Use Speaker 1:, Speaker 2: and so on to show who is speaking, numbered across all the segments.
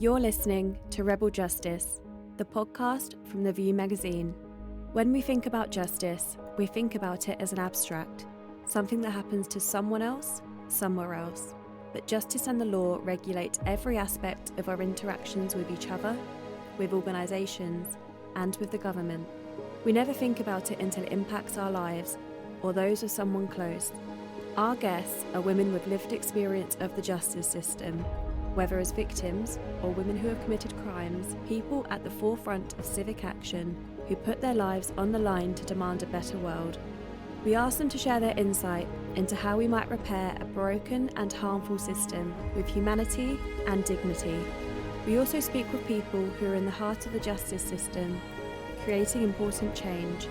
Speaker 1: You're listening to Rebel Justice, the podcast from The View magazine. When we think about justice, we think about it as an abstract, something that happens to someone else, somewhere else. But justice and the law regulate every aspect of our interactions with each other, with organisations, and with the government. We never think about it until it impacts our lives or those of someone close. Our guests are women with lived experience of the justice system, whether as victims or women who have committed crimes, people at the forefront of civic action who put their lives on the line to demand a better world. We ask them to share their insight into how we might repair a broken and harmful system with humanity and dignity. We also speak with people who are in the heart of the justice system, creating important change.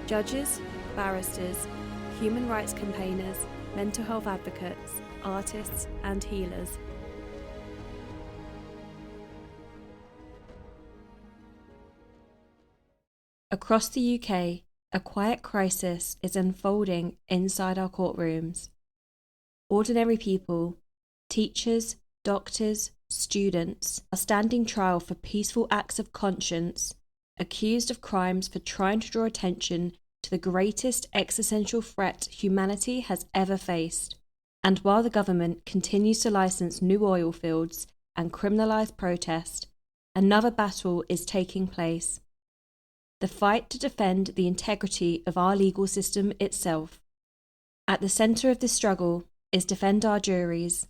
Speaker 1: Judges, barristers, human rights campaigners, mental health advocates, artists and healers. Across the UK, a quiet crisis is unfolding inside our courtrooms. Ordinary people, teachers, doctors, students, are standing trial for peaceful acts of conscience, accused of crimes for trying to draw attention to the greatest existential threat humanity has ever faced. And while the government continues to license new oil fields and criminalise protest, another battle is taking place. The fight to defend the integrity of our legal system itself. At the centre of this struggle is Defend Our Juries,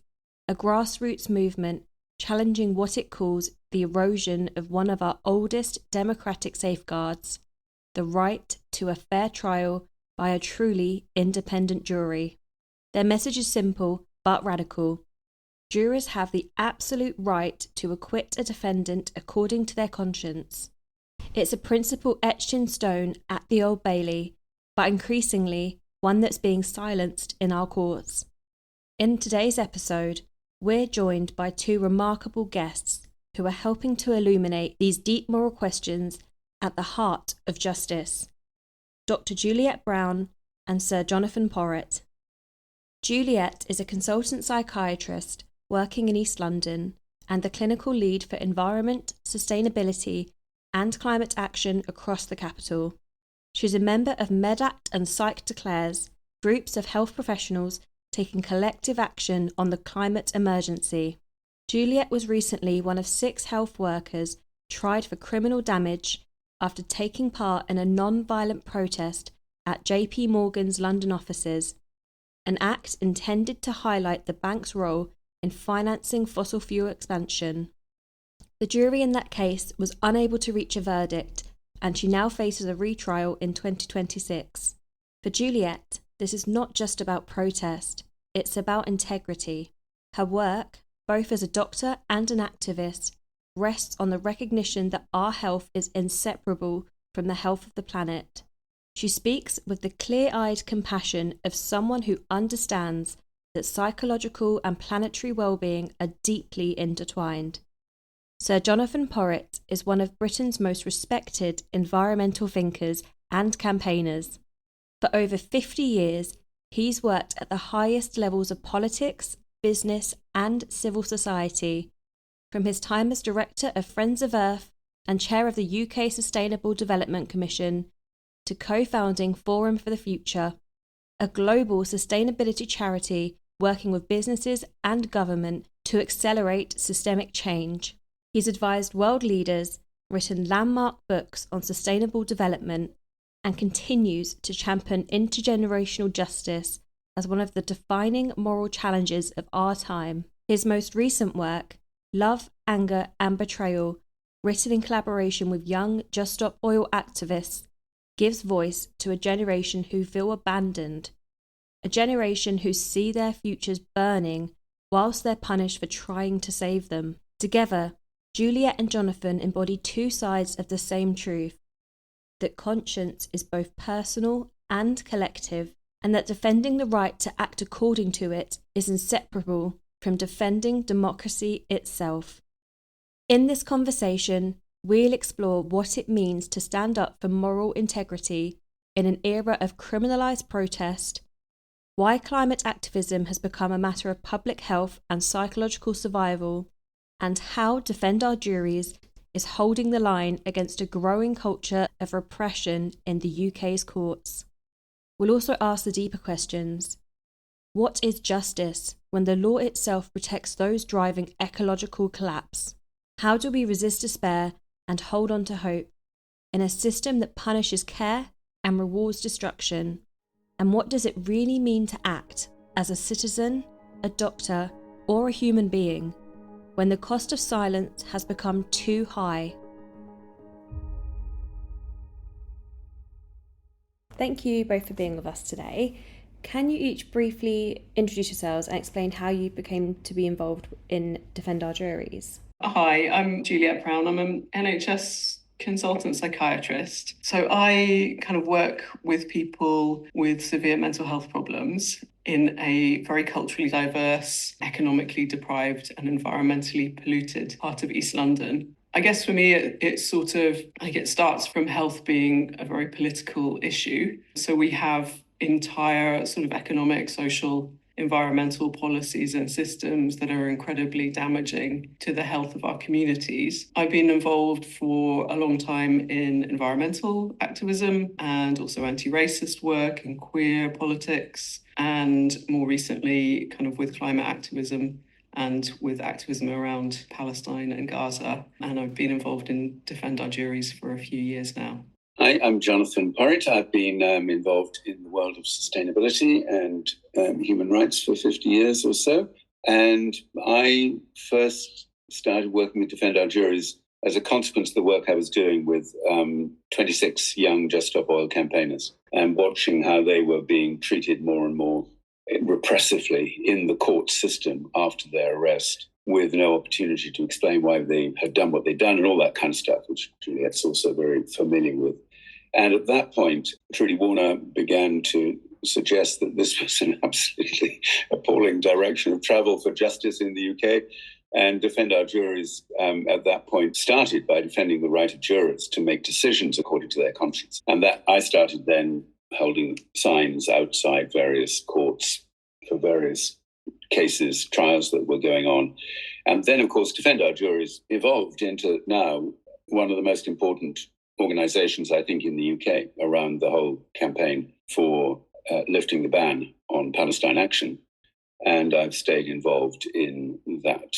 Speaker 1: a grassroots movement challenging what it calls the erosion of one of our oldest democratic safeguards, the right to a fair trial by a truly independent jury. Their message is simple but radical. Jurors have the absolute right to acquit a defendant according to their conscience. It's a principle etched in stone at the Old Bailey, but increasingly one that's being silenced in our courts. In today's episode, we're joined by two remarkable guests who are helping to illuminate these deep moral questions at the heart of justice. Dr Juliette Brown and Sir Jonathan Porritt. Juliette is a consultant psychiatrist working in East London and the clinical lead for environment, sustainability and climate action across the capital. She's a member of MedAct and Psych Declares, groups of health professionals taking collective action on the climate emergency. Juliette was recently one of 6 health workers tried for criminal damage after taking part in a non-violent protest at JP Morgan's London offices, an act intended to highlight the bank's role in financing fossil fuel expansion. The jury in that case was unable to reach a verdict, and she now faces a retrial in 2026. For Juliette, this is not just about protest, it's about integrity. Her work, both as a doctor and an activist, rests on the recognition that our health is inseparable from the health of the planet. She speaks with the clear-eyed compassion of someone who understands that psychological and planetary well-being are deeply intertwined. Sir Jonathan Porritt is one of Britain's most respected environmental thinkers and campaigners. For over 50 years, he's worked at the highest levels of politics, business, and civil society. From his time as director of Friends of Earth and chair of the UK Sustainable Development Commission, to co-founding Forum for the Future, a global sustainability charity working with businesses and government to accelerate systemic change. He's advised world leaders, written landmark books on sustainable development, and continues to champion intergenerational justice as one of the defining moral challenges of our time. His most recent work, Love, Anger and Betrayal, written in collaboration with young Just Stop Oil activists, gives voice to a generation who feel abandoned, a generation who see their futures burning whilst they're punished for trying to save them. Together, Juliette and Jonathan embody 2 sides of the same truth, that conscience is both personal and collective, and that defending the right to act according to it is inseparable from defending democracy itself. In this conversation, we'll explore what it means to stand up for moral integrity in an era of criminalised protest, why climate activism has become a matter of public health and psychological survival, and how Defend Our Juries is holding the line against a growing culture of repression in the UK's courts. We'll also ask the deeper questions. What is justice when the law itself protects those driving ecological collapse? How do we resist despair and hold on to hope in a system that punishes care and rewards destruction? And what does it really mean to act as a citizen, a doctor, or a human being when the cost of silence has become too high? Thank you both for being with us today. Can you each briefly introduce yourselves and explain how you became to be involved in Defend Our Juries?
Speaker 2: Hi, I'm Juliette Brown. I'm an NHS consultant psychiatrist. So I kind of work with people with severe mental health problems in a very culturally diverse, economically deprived and environmentally polluted part of East London. I guess for me, it starts from health being a very political issue. So we have entire sort of economic, social, environmental policies and systems that are incredibly damaging to the health of our communities. I've been involved for a long time in environmental activism and also anti-racist work and queer politics, and more recently kind of with climate activism and with activism around Palestine and Gaza. And I've been involved in Defend Our Juries for a few years now.
Speaker 3: Hi, I'm Jonathon Porritt. I've been involved in the world of sustainability and human rights for 50 years or so. And I first started working with Defend Our Juries as a consequence of the work I was doing with 26 young Just Stop Oil campaigners and watching how they were being treated more and more repressively in the court system after their arrest, with no opportunity to explain why they had done what they'd done and all that kind of stuff, which Juliette's also very familiar with. And at that point, Trudy Warner began to suggest that this was an absolutely appalling direction of travel for justice in the UK. And Defend Our Juries at that point started by defending the right of jurors to make decisions according to their conscience. And that I started then holding signs outside various courts for various cases, trials that were going on. And then, of course, Defend Our Juries evolved into now one of the most important organisations, I think, in the UK around the whole campaign for lifting the ban on Palestine action. And I've stayed involved in that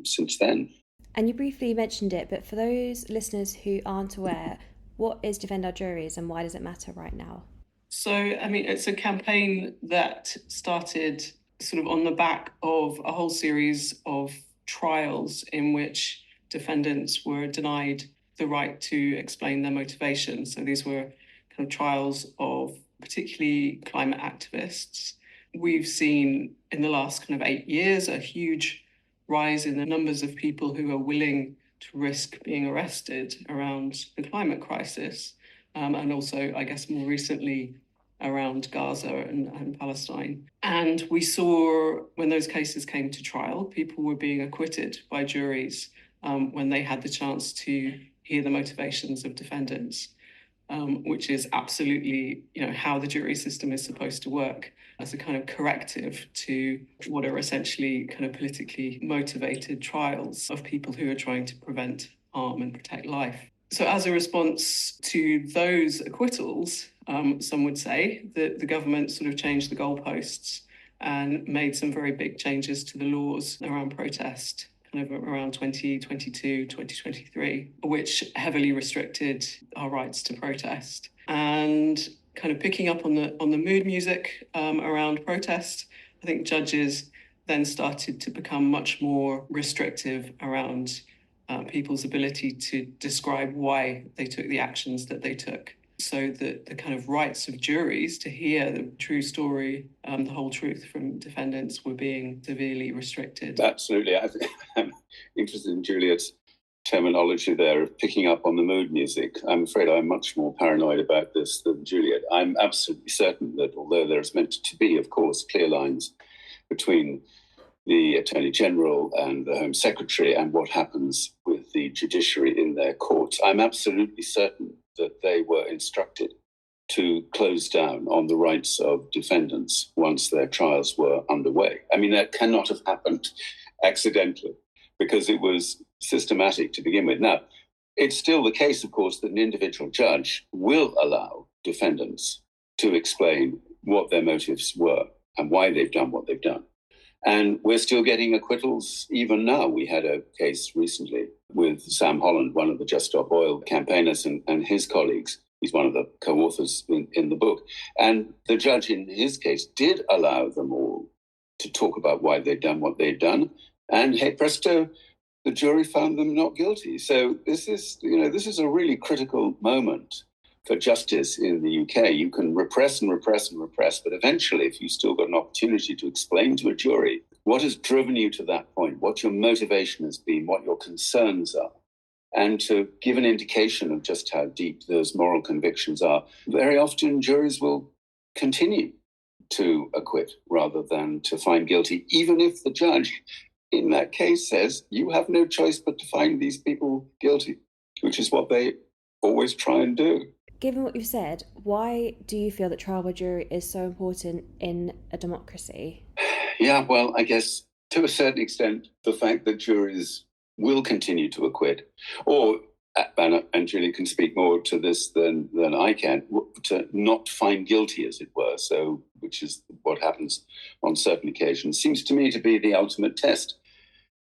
Speaker 3: since then.
Speaker 1: And you briefly mentioned it, but for those listeners who aren't aware, what is Defend Our Juries and why does it matter right now?
Speaker 2: So, I mean, it's a campaign that started sort of on the back of a whole series of trials in which defendants were denied the right to explain their motivations. So these were kind of trials of particularly climate activists. We've seen in the last kind of 8 years a huge rise in the numbers of people who are willing to risk being arrested around the climate crisis, and also, I guess, more recently around Gaza and Palestine. And we saw when those cases came to trial, people were being acquitted by juries when they had the chance to hear the motivations of defendants, which is absolutely, how the jury system is supposed to work as a kind of corrective to what are essentially kind of politically motivated trials of people who are trying to prevent harm and protect life. So as a response to those acquittals, some would say that the government sort of changed the goalposts and made some very big changes to the laws around protest, kind of around 2022, 2023, which heavily restricted our rights to protest. And kind of picking up on the mood music around protest, I think judges then started to become much more restrictive around people's ability to describe why they took the actions that they took. So that the kind of rights of juries to hear the true story, the whole truth from defendants were being severely restricted.
Speaker 3: Absolutely. I'm interested in Juliette's terminology there of picking up on the mood music. I'm afraid I'm much more paranoid about this than Juliette. I'm absolutely certain that although there's meant to be, of course, clear lines between the Attorney General and the Home Secretary and what happens with the judiciary in their courts, I'm absolutely certain that they were instructed to close down on the rights of defendants once their trials were underway. I mean, that cannot have happened accidentally, because it was systematic to begin with. Now, it's still the case, of course, that an individual judge will allow defendants to explain what their motives were and why they've done what they've done. And we're still getting acquittals even now. We had a case recently with Sam Holland, one of the Just Stop Oil campaigners, and his colleagues. He's one of the co-authors in the book. And the judge in his case did allow them all to talk about why they'd done what they'd done. And hey, presto, the jury found them not guilty. So this is a really critical moment for justice in the UK. You can repress and repress and repress, but eventually, if you've still got an opportunity to explain to a jury what has driven you to that point, what your motivation has been, what your concerns are, and to give an indication of just how deep those moral convictions are, very often juries will continue to acquit rather than to find guilty, even if the judge in that case says you have no choice but to find these people guilty, which is what they always try and do.
Speaker 1: Given what you've said, why do you feel that trial by jury is so important in a democracy?
Speaker 3: Yeah, well, I guess to a certain extent, the fact that juries will continue to acquit, or, and Juli can speak more to this than I can, to not find guilty, as it were, so which is what happens on certain occasions, seems to me to be the ultimate test.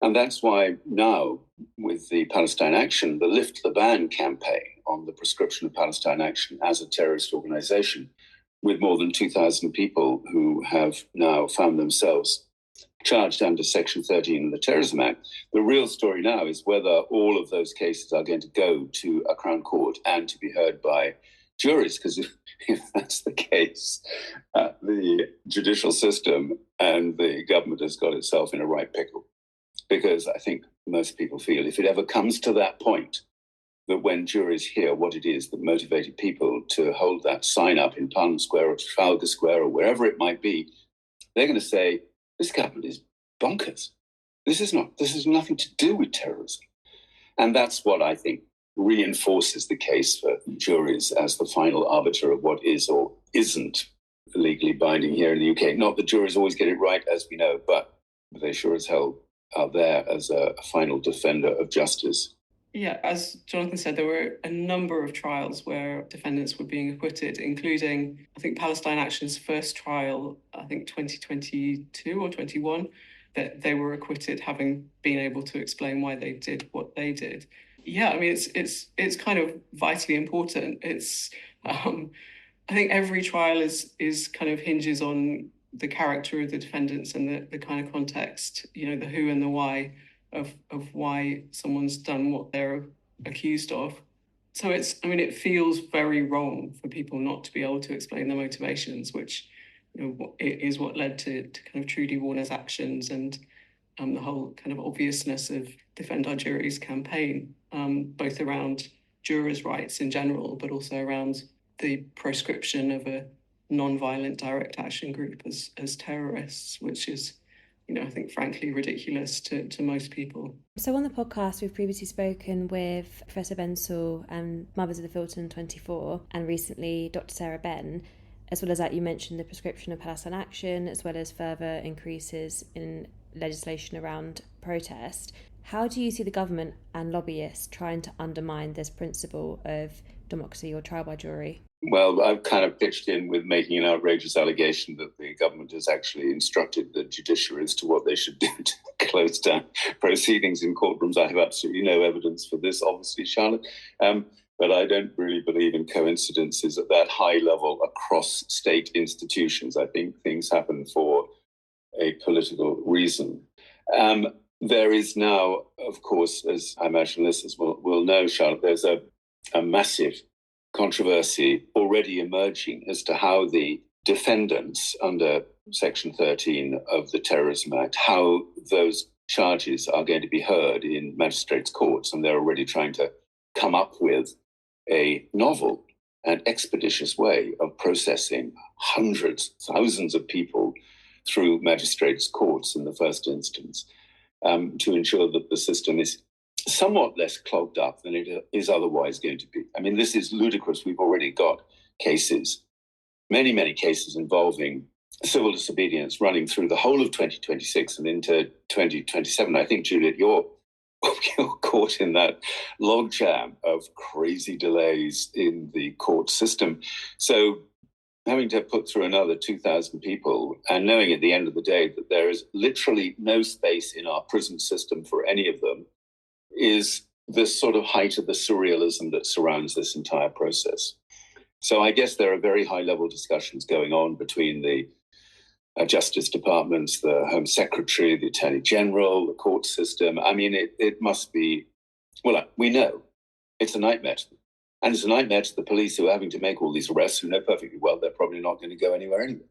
Speaker 3: And that's why now, with the Palestine Action, the Lift the Ban campaign on the prescription of Palestine Action as a terrorist organization, with more than 2,000 people who have now found themselves charged under Section 13 of the Terrorism Act. The real story now is whether all of those cases are going to go to a Crown Court and to be heard by juries, because if that's the case, the judicial system and the government has got itself in a right pickle. Because I think most people feel if it ever comes to that point, that when juries hear what it is that motivated people to hold that sign up in Parliament Square or Trafalgar Square or wherever it might be, they're going to say, this government is bonkers. This is nothing to do with terrorism. And that's what I think reinforces the case for juries as the final arbiter of what is or isn't legally binding here in the UK. Not that juries always get it right, as we know, but they sure as hell are there as a final defender of justice.
Speaker 2: Yeah, as Jonathan said, there were a number of trials where defendants were being acquitted, including, I think, Palestine Action's first trial, I think 2022 or 21, that they were acquitted, having been able to explain why they did what they did. Yeah, I mean, it's kind of vitally important. It's I think every trial is kind of hinges on the character of the defendants and the kind of context, the who and the why of why someone's done what they're accused of. So it feels very wrong for people not to be able to explain their motivations, which is what led to kind of Trudy Warner's actions and the whole kind of obviousness of Defend Our Juries campaign, both around jurors' rights in general, but also around the proscription of a non-violent direct action group as terrorists, which is, I think, frankly, ridiculous to most people.
Speaker 1: So on the podcast, we've previously spoken with Professor Bensall and Mothers of the Filton 24, and recently Dr Sarah Ben. As well as that, you mentioned the prescription of Palestine Action, as well as further increases in legislation around protest. How do you see the government and lobbyists trying to undermine this principle of democracy or trial by jury?
Speaker 3: Well, I've kind of pitched in with making an outrageous allegation that the government has actually instructed the judiciary as to what they should do to close down proceedings in courtrooms. I have absolutely no evidence for this, obviously, Charlotte. But I don't really believe in coincidences at that high level across state institutions. I think things happen for a political reason. There is now, of course, as I imagine listeners will know, Charlotte, there's a massive controversy already emerging as to how the defendants under Section 13 of the Terrorism Act, how those charges are going to be heard in magistrates' courts. And they're already trying to come up with a novel and expeditious way of processing hundreds, thousands of people through magistrates' courts in the first instance, to ensure that the system is somewhat less clogged up than it is otherwise going to be. I mean, this is ludicrous. We've already got cases, many, many cases involving civil disobedience running through the whole of 2026 and into 2027. I think, Juliette, your you're caught in that logjam of crazy delays in the court system. So having to put through another 2,000 people and knowing at the end of the day that there is literally no space in our prison system for any of them is the sort of height of the surrealism that surrounds this entire process. So I guess there are very high-level discussions going on between the Justice Departments, the Home Secretary, the Attorney General, the court system. I mean, it must be, well, we know it's a nightmare to them. And it's a nightmare to the police who are having to make all these arrests, who know perfectly well they're probably not going to go anywhere anyway.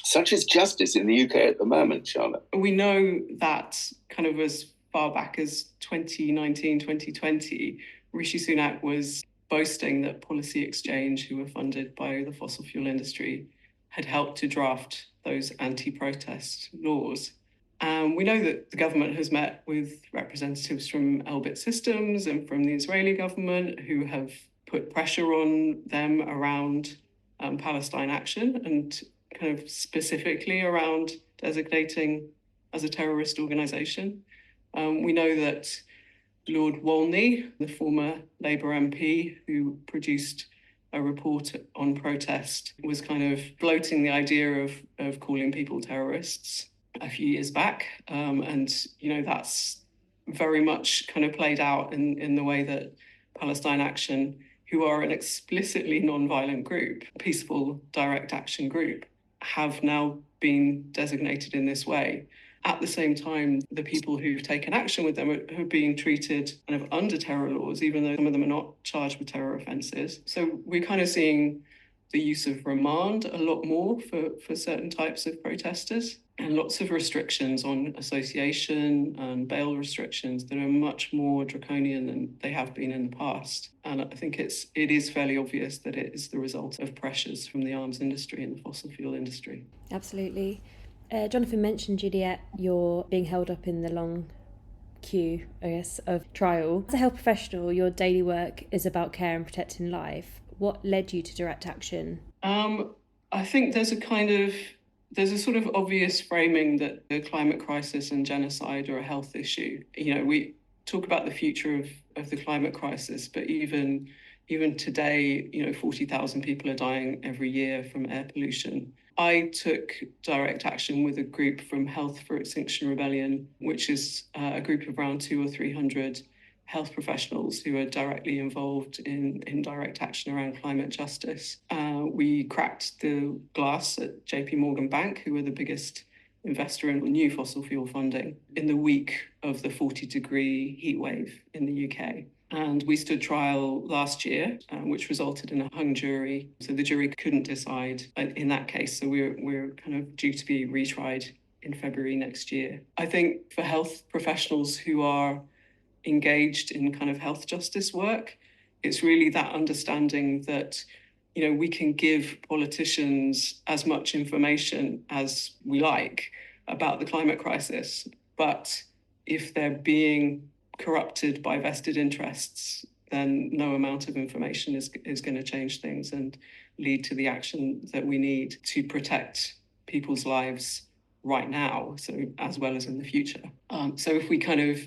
Speaker 3: Such is justice in the UK at the moment, Charlotte.
Speaker 2: We know that kind of as far back as 2019, 2020, Rishi Sunak was boasting that Policy Exchange, who were funded by the fossil fuel industry, had helped to draft those anti-protest laws. We know that the government has met with representatives from Elbit Systems and from the Israeli government who have put pressure on them around Palestine action and kind of specifically around designating as a terrorist organisation. We know that Lord Wolney, the former Labour MP who produced a report on protest, was kind of floating the idea of calling people terrorists a few years back. And, that's very much kind of played out in the way that Palestine Action, who are an explicitly non-violent group, peaceful direct action group, have now been designated in this way. At the same time, the people who've taken action with them are being treated kind of under terror laws, even though some of them are not charged with terror offences. So we're kind of seeing the use of remand a lot more for certain types of protesters, and lots of restrictions on association and bail restrictions that are much more draconian than they have been in the past. And I think it is fairly obvious that it is the result of pressures from the arms industry and the fossil fuel industry.
Speaker 1: Absolutely. Jonathan mentioned, Juliette, you're being held up in the long queue, I guess, of trial. As a health professional, your daily work is about care and protecting life. What led you to direct action?
Speaker 2: I think there's a sort of obvious framing that the climate crisis and genocide are a health issue. We talk about the future of the climate crisis, but even today, 40,000 people are dying every year from air pollution. I took direct action with a group from Health for Extinction Rebellion, which is a group of around 200 or 300 health professionals who are directly involved in direct action around climate justice. We cracked the glass at JP Morgan Bank, who are the biggest investor in new fossil fuel funding, in the week of the 40-degree heat wave in the UK. And we stood trial last year, which resulted in a hung jury. So the jury couldn't decide in that case. So we're kind of due to be retried in February next year. I think for health professionals who are engaged in kind of health justice work, it's really that understanding that, we can give politicians as much information as we like about the climate crisis, but if they're being corrupted by vested interests, then no amount of information is going to change things and lead to the action that we need to protect people's lives right now, so as well as in the future. So if we kind of,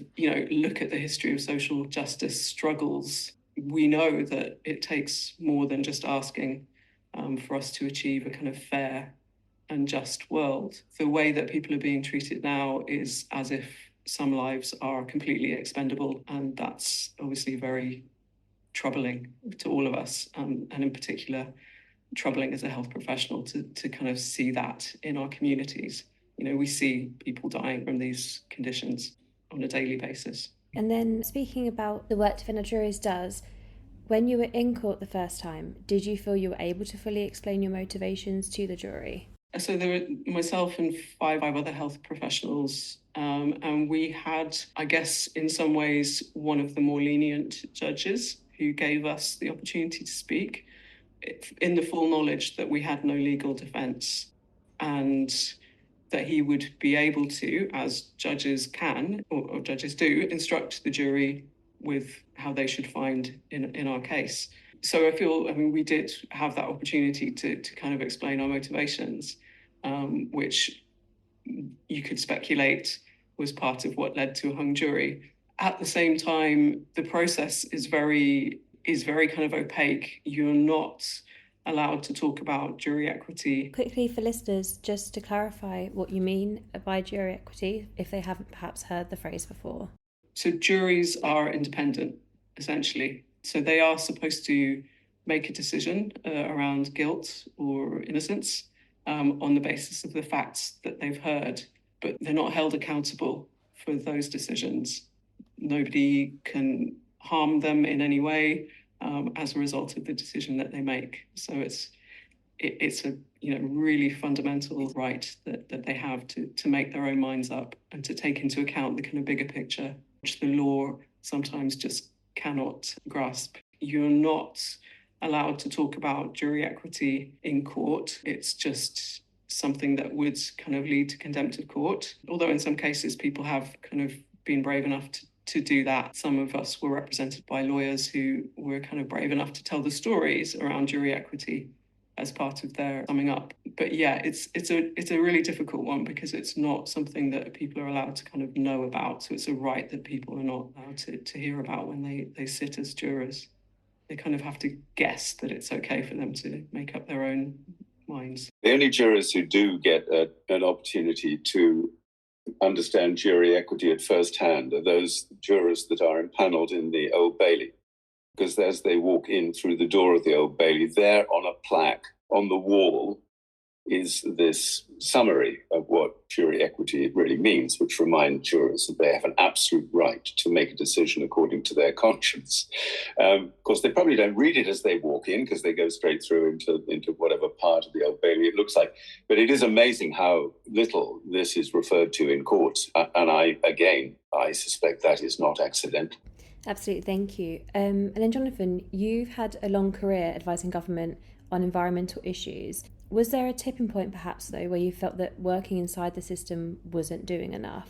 Speaker 2: look at the history of social justice struggles, we know that it takes more than just asking for us to achieve a kind of fair and just world. The way that people are being treated now is as if some lives are completely expendable, and that's obviously very troubling to all of us, and in particular troubling as a health professional to kind of see that in our communities. We see people dying from these conditions on a daily basis.
Speaker 1: And then speaking about the work Defend Our Juries does, when you were in court the first time, did you feel you were able to fully explain your motivations to the jury?
Speaker 2: So there were myself and five other health professionals, and we had, I guess, in some ways, one of the more lenient judges who gave us the opportunity to speak in the full knowledge that we had no legal defence, and that he would be able to, as judges can, or judges do, instruct the jury with how they should find in our case. So we did have that opportunity to kind of explain our motivations, which you could speculate was part of what led to a hung jury. at the same time, the process is very kind of opaque. You're not allowed to talk about jury equity.
Speaker 1: Quickly for listeners, just to clarify what you mean by jury equity, if they haven't perhaps heard the phrase before.
Speaker 2: So juries are independent, essentially. So they are supposed to make a decision around guilt or innocence on the basis of the facts that they've heard, but they're not held accountable for those decisions. Nobody can harm them in any way as a result of the decision that they make. So it's a really fundamental right that they have to make their own minds up and to take into account the kind of bigger picture, which the law sometimes just cannot grasp. You're not allowed to talk about jury equity in court. It's just something that would kind of lead to contempt of court. Although in some cases people have kind of been brave enough to do that. Some of us were represented by lawyers who were kind of brave enough to tell the stories around jury equity as part of their summing up. But yeah, it's a really difficult one because it's not something that people are allowed to kind of know about. So it's a right that people are not allowed to hear about when they sit as jurors. They kind of have to guess that it's okay for them to make up their own minds.
Speaker 3: The only jurors who do get an opportunity to understand jury equity at first hand are those jurors that are impaneled in the Old Bailey. Because as they walk in through the door of the Old Bailey, there on a plaque on the wall is this summary of what jury equity really means, which reminds jurors that they have an absolute right to make a decision according to their conscience. Of course, they probably don't read it as they walk in because they go straight through into whatever part of the Old Bailey it looks like. But it is amazing how little this is referred to in courts. And I suspect that is not accidental.
Speaker 1: Absolutely, thank you. And then Jonathon, you've had a long career advising government on environmental issues. Was there a tipping point perhaps though where you felt that working inside the system wasn't doing enough?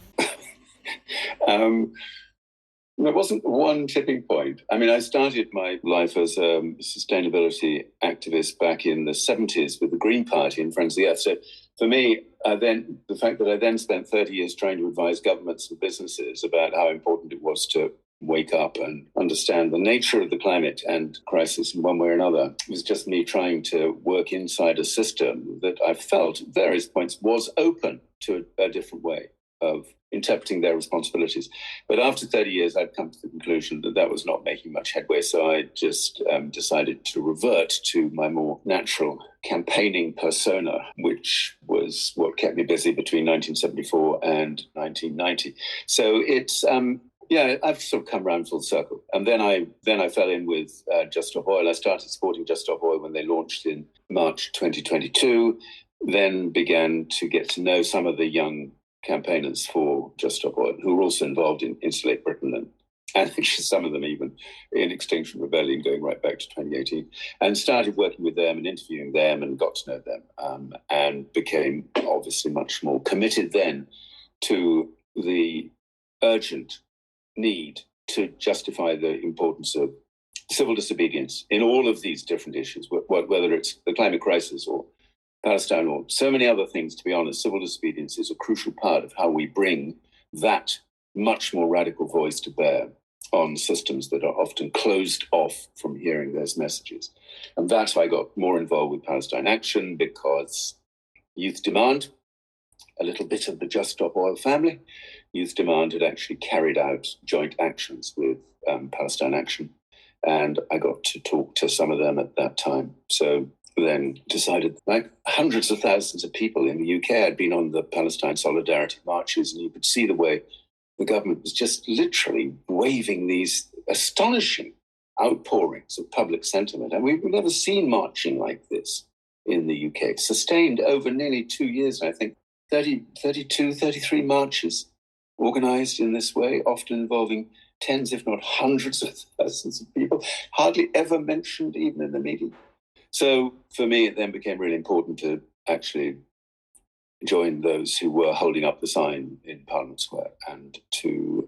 Speaker 3: There wasn't one tipping point. I mean, I started my life as a sustainability activist back in the 70s with the Green Party and Friends of the Earth. So for me, the fact that I then spent 30 years trying to advise governments and businesses about how important it was to wake up and understand the nature of the climate and crisis in one way or another. It was just me trying to work inside a system that I felt at various points was open to a different way of interpreting their responsibilities. But after 30 years, I'd come to the conclusion that was not making much headway. So I just decided to revert to my more natural campaigning persona, which was what kept me busy between 1974 and 1990. So it's... I've sort of come around full circle. And then I fell in with Just Stop Oil. I started supporting Just Stop Oil when they launched in March 2022, then began to get to know some of the young campaigners for Just Stop Oil, who were also involved in Insulate Britain and some of them even in Extinction Rebellion going right back to 2018, and started working with them and interviewing them and got to know them and became obviously much more committed then to the urgent need to justify the importance of civil disobedience in all of these different issues, whether it's the climate crisis or Palestine or so many other things. To be honest, civil disobedience is a crucial part of how we bring that much more radical voice to bear on systems that are often closed off from hearing those messages. And that's why I got more involved with Palestine Action, because Youth Demand, a little bit of the Just Stop Oil family, Youth Demand had actually carried out joint actions with Palestine Action. And I got to talk to some of them at that time. So then decided, like hundreds of thousands of people in the UK had been on the Palestine Solidarity marches, and you could see the way the government was just literally waving these astonishing outpourings of public sentiment. And we've never seen marching like this in the UK, sustained over nearly 2 years, I think. 32, 33 marches organised in this way, often involving tens, if not hundreds of thousands of people, hardly ever mentioned even in the media. So for me, it then became really important to actually join those who were holding up the sign in Parliament Square and to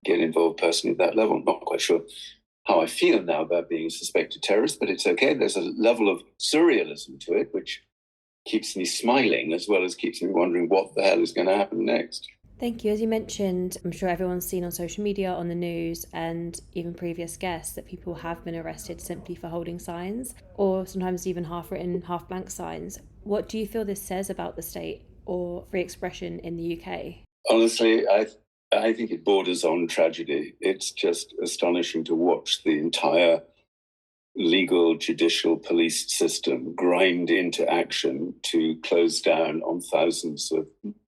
Speaker 3: get involved personally at that level. Not quite sure how I feel now about being a suspected terrorist, but it's okay. There's a level of surrealism to it, which keeps me smiling as well as keeps me wondering what the hell is going to happen next.
Speaker 1: Thank you. As you mentioned, I'm sure everyone's seen on social media, on the news, and even previous guests that people have been arrested simply for holding signs, or sometimes even half-written, half-blank signs. What do you feel this says about the state or free expression in the UK?
Speaker 3: Honestly, I think it borders on tragedy. It's just astonishing to watch the entire legal, judicial, police system grind into action to close down on thousands of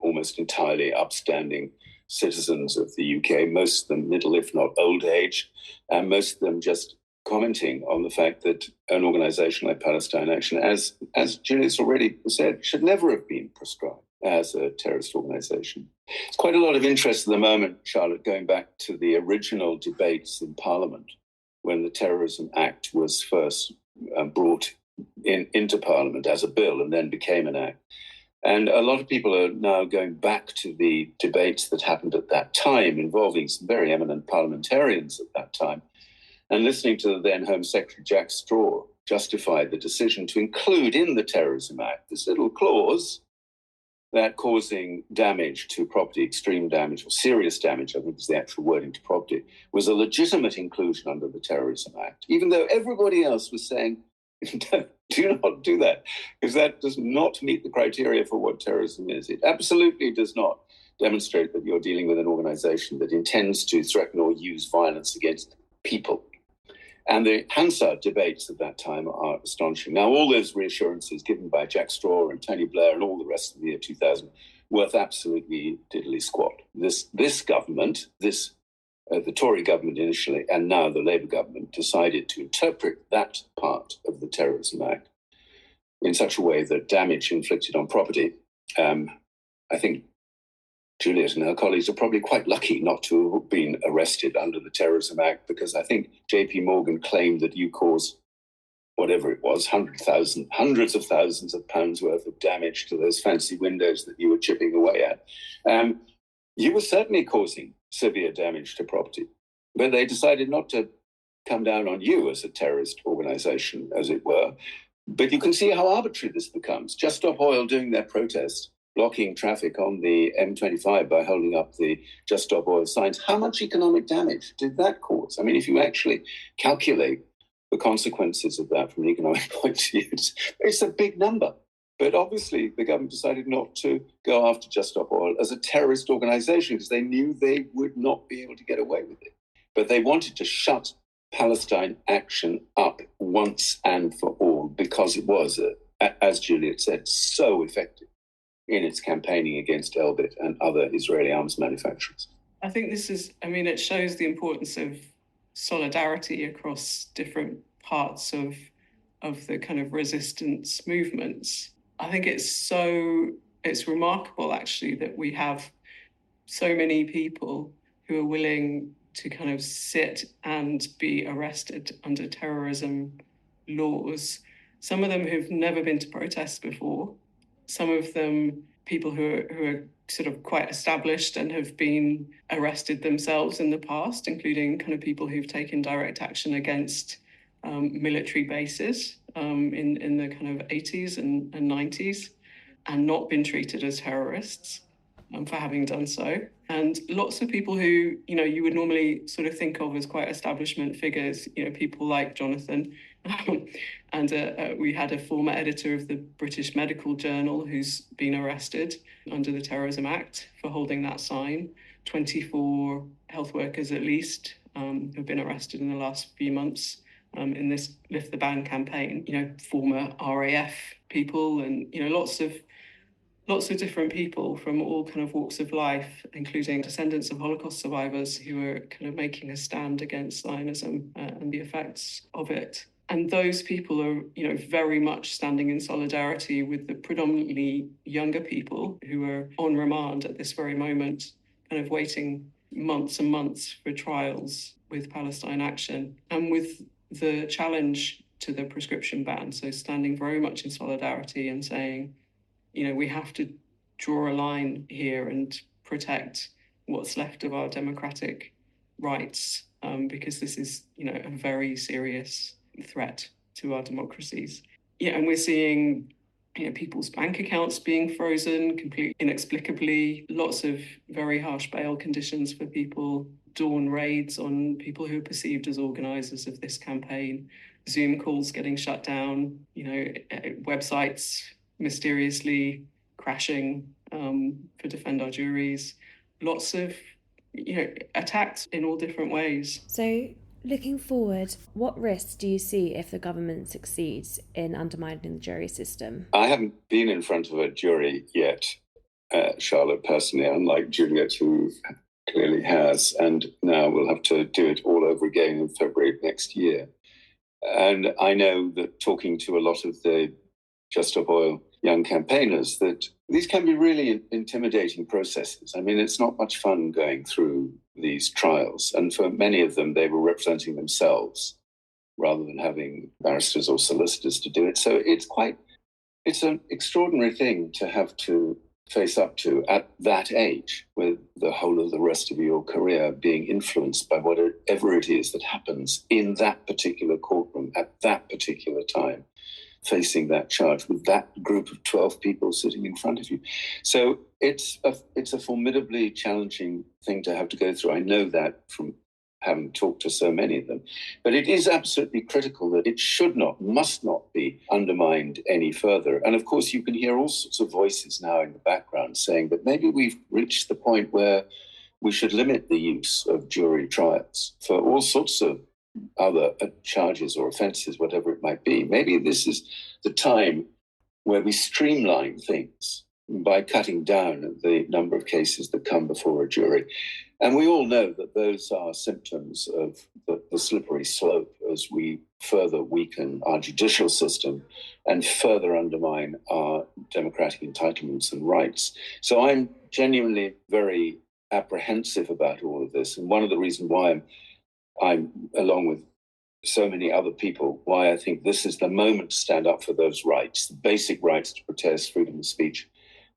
Speaker 3: almost entirely upstanding citizens of the UK, most of them middle, if not old age, and most of them just commenting on the fact that an organisation like Palestine Action, as Juliette's already said, should never have been proscribed as a terrorist organisation. There's quite a lot of interest at the moment, Charlotte, going back to the original debates in Parliament when the Terrorism Act was first brought into Parliament as a bill and then became an act. And a lot of people are now going back to the debates that happened at that time involving some very eminent parliamentarians at that time and listening to the then Home Secretary Jack Straw justify the decision to include in the Terrorism Act this little clause that causing damage to property, extreme damage or serious damage, I think is the actual wording, to property, was a legitimate inclusion under the Terrorism Act, even though everybody else was saying, do not do that, because that does not meet the criteria for what terrorism is. It absolutely does not demonstrate that you're dealing with an organization that intends to threaten or use violence against people. And the Hansard debates at that time are astonishing. Now, all those reassurances given by Jack Straw and Tony Blair and all the rest of the year 2000 worth absolutely diddly squat. This government, the Tory government initially, and now the Labour government, decided to interpret that part of the Terrorism Act in such a way that damage inflicted on property, I think Juliette and her colleagues are probably quite lucky not to have been arrested under the Terrorism Act, because I think JP Morgan claimed that you caused whatever it was, hundreds of thousands of pounds worth of damage to those fancy windows that you were chipping away at. You were certainly causing severe damage to property, but they decided not to come down on you as a terrorist organization, as it were. But you can see how arbitrary this becomes. Just Stop Oil doing their protest, blocking traffic on the M25 by holding up the Just Stop Oil signs. How much economic damage did that cause? I mean, if you actually calculate the consequences of that from an economic point of view, it's a big number. But obviously, the government decided not to go after Just Stop Oil as a terrorist organization because they knew they would not be able to get away with it. But they wanted to shut Palestine Action up once and for all because it was, as Juliette said, so effective in its campaigning against Elbit and other Israeli arms manufacturers.
Speaker 2: I think it shows the importance of solidarity across different parts of the kind of resistance movements. I think it's remarkable actually that we have so many people who are willing to kind of sit and be arrested under terrorism laws. Some of them who've never been to protests before, some of them people who are sort of quite established and have been arrested themselves in the past, including kind of people who've taken direct action against military bases in the kind of 80s and 90s and not been treated as terrorists for having done so. And lots of people who, you would normally sort of think of as quite establishment figures, people like Jonathon. And we had a former editor of the British Medical Journal who's been arrested under the Terrorism Act for holding that sign. 24 health workers at least have been arrested in the last few months in this Lift the Ban campaign. Former RAF people and, lots of different people from all kind of walks of life, including descendants of Holocaust survivors who are kind of making a stand against Zionism and the effects of it. And those people are, very much standing in solidarity with the predominantly younger people who are on remand at this very moment, kind of waiting months and months for trials with Palestine Action and with the challenge to the prescription ban. So standing very much in solidarity and saying, we have to draw a line here and protect what's left of our democratic rights because this is, a very serious threat to our democracies. Yeah, and we're seeing people's bank accounts being frozen completely inexplicably, lots of very harsh bail conditions for people, dawn raids on people who are perceived as organisers of this campaign, Zoom calls getting shut down, websites mysteriously crashing for Defend Our Juries, lots of attacks in all different ways.
Speaker 1: So, looking forward, what risks do you see if the government succeeds in undermining the jury system?
Speaker 3: I haven't been in front of a jury yet, Charlotte, personally, unlike Juliette, who clearly has, and now we'll have to do it all over again in February next year. And I know that talking to a lot of the Just Stop Oil young campaigners, that these can be really intimidating processes. I mean, it's not much fun going through these trials. And for many of them, they were representing themselves rather than having barristers or solicitors to do it. So it's an extraordinary thing to have to face up to at that age, with the whole of the rest of your career being influenced by whatever it is that happens in that particular courtroom at that particular time, facing that charge with that group of 12 people sitting in front of you. So it's a formidably challenging thing to have to go through. I know that from having talked to so many of them. But it is absolutely critical that it must not be undermined any further. And of course, you can hear all sorts of voices now in the background saying that maybe we've reached the point where we should limit the use of jury trials for all sorts of other charges or offences, whatever it might be. Maybe this is the time where we streamline things by cutting down the number of cases that come before a jury. And we all know that those are symptoms of the slippery slope as we further weaken our judicial system and further undermine our democratic entitlements and rights. So I'm genuinely very apprehensive about all of this. And one of the reasons why I'm, along with so many other people, why I think this is the moment to stand up for those rights, the basic rights to protest, freedom of speech,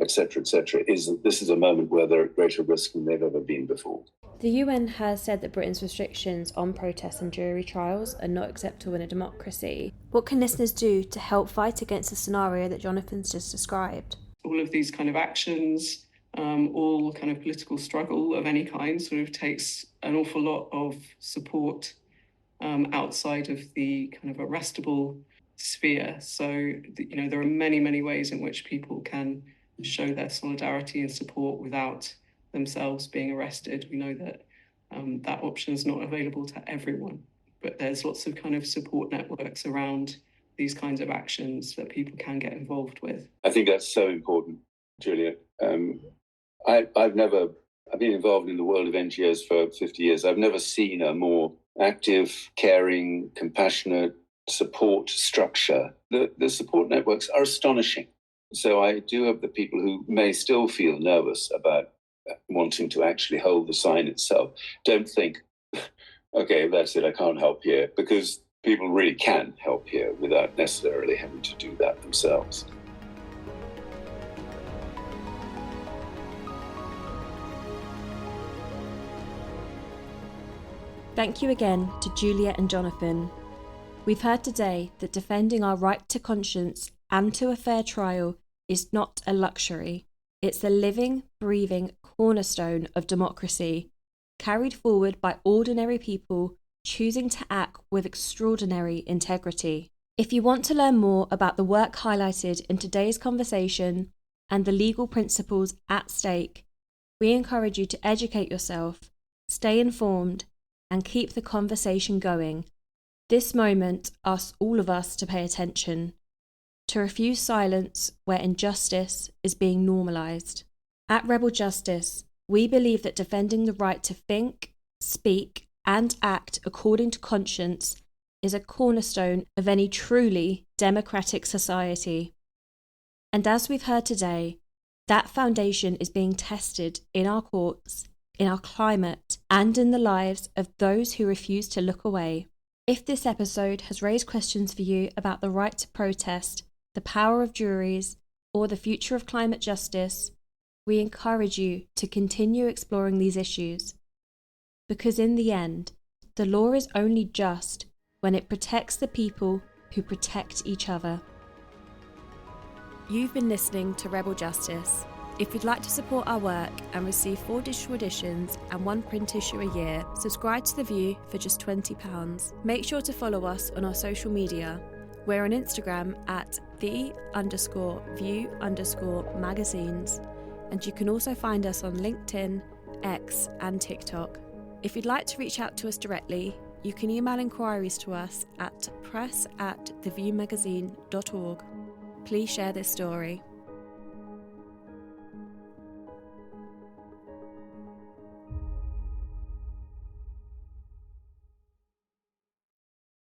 Speaker 3: etc., is that this is a moment where they're at greater risk than they've ever been before.
Speaker 1: The UN has said that Britain's restrictions on protests and jury trials are not acceptable in a democracy. What can listeners do to help fight against the scenario that Jonathan's just described?
Speaker 2: All of these kind of actions, all kind of political struggle of any kind sort of takes an awful lot of support outside of the kind of arrestable sphere. So, there are many, many ways in which people can show their solidarity and support without themselves being arrested. We know that that option is not available to everyone, but there's lots of kind of support networks around these kinds of actions that people can get involved with.
Speaker 3: I think that's so important, Juliette. I've been involved in the world of NGOs for 50 years. I've never seen a more active, caring, compassionate support structure. The support networks are astonishing. So I do hope that people who may still feel nervous about wanting to actually hold the sign itself don't think, okay, that's it, I can't help here, because people really can help here without necessarily having to do that themselves.
Speaker 1: Thank you again to Juliette and Jonathan. We've heard today that defending our right to conscience and to a fair trial is not a luxury. It's the living, breathing cornerstone of democracy, carried forward by ordinary people choosing to act with extraordinary integrity. If you want to learn more about the work highlighted in today's conversation and the legal principles at stake, we encourage you to educate yourself, stay informed, and keep the conversation going. This moment asks all of us to pay attention, to refuse silence where injustice is being normalised. At Rebel Justice, we believe that defending the right to think, speak, and act according to conscience is a cornerstone of any truly democratic society. And as we've heard today, that foundation is being tested in our courts, in our climate, and in the lives of those who refuse to look away. If this episode has raised questions for you about the right to protest, the power of juries, or the future of climate justice, we encourage you to continue exploring these issues. Because in the end, the law is only just when it protects the people who protect each other. You've been listening to Rebel Justice. If you'd like to support our work and receive 4 digital editions and 1 print issue a year, subscribe to The View for just £20. Make sure to follow us on our social media. We're on Instagram at @the_view_magazines, and you can also find us on LinkedIn, X and TikTok. If you'd like to reach out to us directly, you can email inquiries to us at press@theviewmagazine.org. Please share this story.